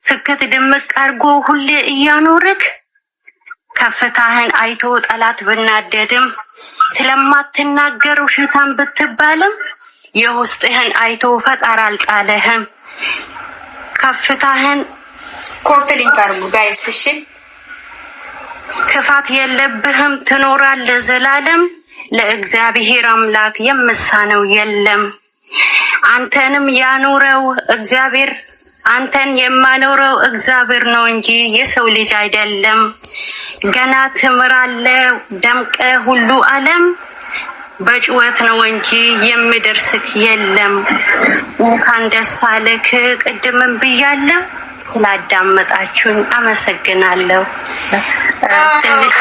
ስክት ድምቅ አርጎ ሁሌ እያኖርክ ከፍታህን አይቶ ጠላት ብናደድም ስለማትናገር ውሸታም ብትባልም የውስጥህን አይቶ ፈጣሪ አልጣለህም። ከፍታህን ኮምፕሊት አርጉ ጋይስ። እሺ ክፋት የለብህም ትኖራለህ ዘላለም። ለእግዚአብሔር አምላክ የምሳነው የለም። አንተንም ያኖረው እግዚአብሔር፣ አንተን የማኖረው እግዚአብሔር ነው እንጂ የሰው ልጅ አይደለም። ገና ትምራለህ ደምቀ ሁሉ ዓለም በጭወት ነው እንጂ የሚደርስክ የለም። እንኳን ደስ አለክ ቅድምም ብያለሁ። ስላዳመጣችሁኝ አመሰግናለሁ። ትንሽ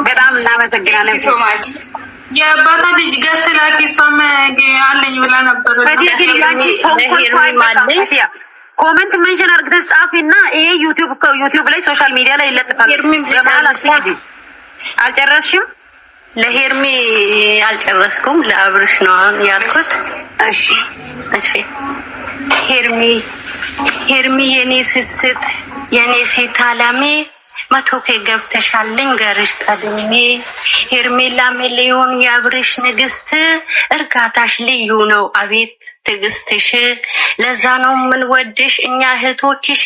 በጣም እናመሰግናለን። የአባታ ልጅ ገዝት ላኪ እሷም አለኝ ብላ ነበር። ኮሜንት ሜንሽን አርግተሽ ጻፊና ይሄ ዩቲዩብ ላይ ሶሻል ሚዲያ ላይ ይለጥፋል። አልጨረስሽም? ለሄርሚ አልጨረስኩም፣ ለአብርሽ ነው ያልኩት። እሺ እሺ። ሄርሚ የኔ ስስት የኔ ሴት አላሜ መቶኬ ገብተሻል ልንገርሽ ቀድሜ። ሄርሜላ ሚሊዮን የአብርሽ ንግስት እርጋታሽ ልዩ ነው አቤት ትግስትሽ። ለዛ ነው ምን ወድሽ እኛ እህቶችሽ።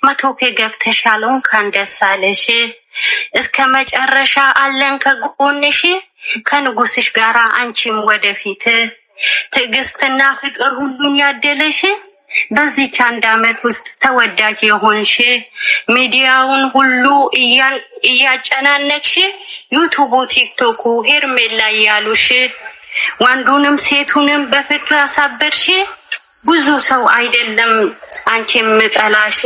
መቶኬ ገብተሻል እንኳን ደስ አለሽ። እስከ መጨረሻ አለን ከጎንሽ ከንጉስሽ ጋራ አንቺም ወደፊት። ትዕግስትና ፍቅር ሁሉን ያደለሽ በዚች 1 አመት ውስጥ ተወዳጅ የሆንሽ። ሚዲያውን ሁሉ እያጨናነቅሽ ዩቱቡ ቲክቶኩ ሄርሜላ ያሉሽ። ወንዱንም ሴቱንም በፍቅር አሳበርሽ። ብዙ ሰው አይደለም አንቺ የምጠላሽ።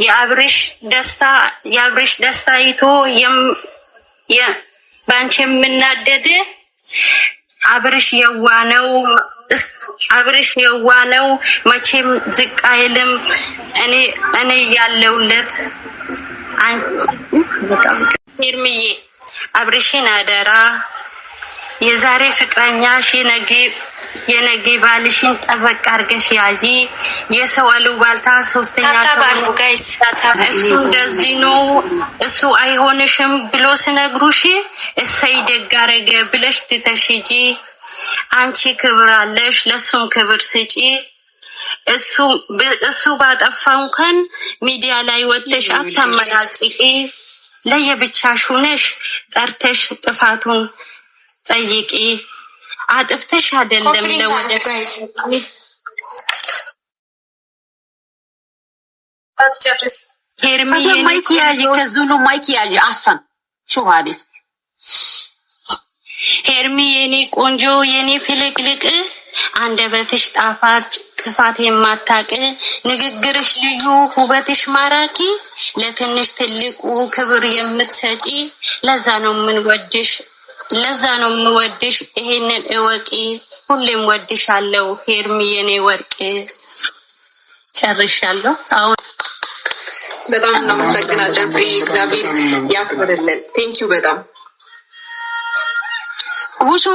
የአብርሽ ደስታ ይቶ በአንቺ የምናደድ አብርሽ የዋነው መቼም ዝቅ አይልም። እኔ ያለውለት ሄርሚዬ አብርሽን አደራ የዛሬ ፍቅረኛሽ የነገ ባልሽን ጠበቅ አርገሽ ያዢ። የሰው አሉባልታ ሶስተኛ ሰው እሱ እንደዚህ ነው እሱ አይሆንሽም ብሎ ስነግሩሽ እሰይ ደግ አረገ ብለሽ ትተሽጂ። አንቺ ክብር አለሽ ለሱም ክብር ስጪ። እሱ ባጠፋው እንኳን ሚዲያ ላይ ወጥተሽ አታመናጭቂ። ለየብቻሽ ሆነሽ ጠርተሽ ጥፋቱን ጠይቂ። አጥፍተሽ አይደለም ለወደፊት ሄርሚ ማይክ ያዥ ከዙሉ ማይክ ያዥ አፈን ሹሃዲ ሄርሚ የኔ ቆንጆ የኔ ፍልቅልቅ አንደበትሽ ጣፋጭ ክፋት የማታቅ ንግግርሽ ልዩ ውበትሽ ማራኪ ለትንሽ ትልቁ ክብር የምትሰጪ ለዛ ነው የምወድሽ ይሄንን እወቂ ሁሌም ወድሻለሁ ሄርሚ የኔ ወርቅ። ጨርሻለሁ። አሁን በጣም እናመሰግናለን። እግዚአብሔር ያክብርልን። ቴንኪዩ በጣም ውሹ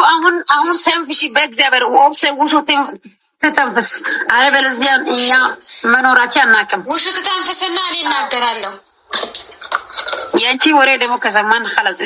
አሁን ሰንፍሽ በእግዚአብሔር ወብሰ ውሹ ተተንፈስ። አለበለዚያ እኛ መኖራችን አናውቅም። ውሹ ተተንፈስና እኔ እናገራለሁ። ያንቺ ወሬ ደግሞ ከሰማን خلاص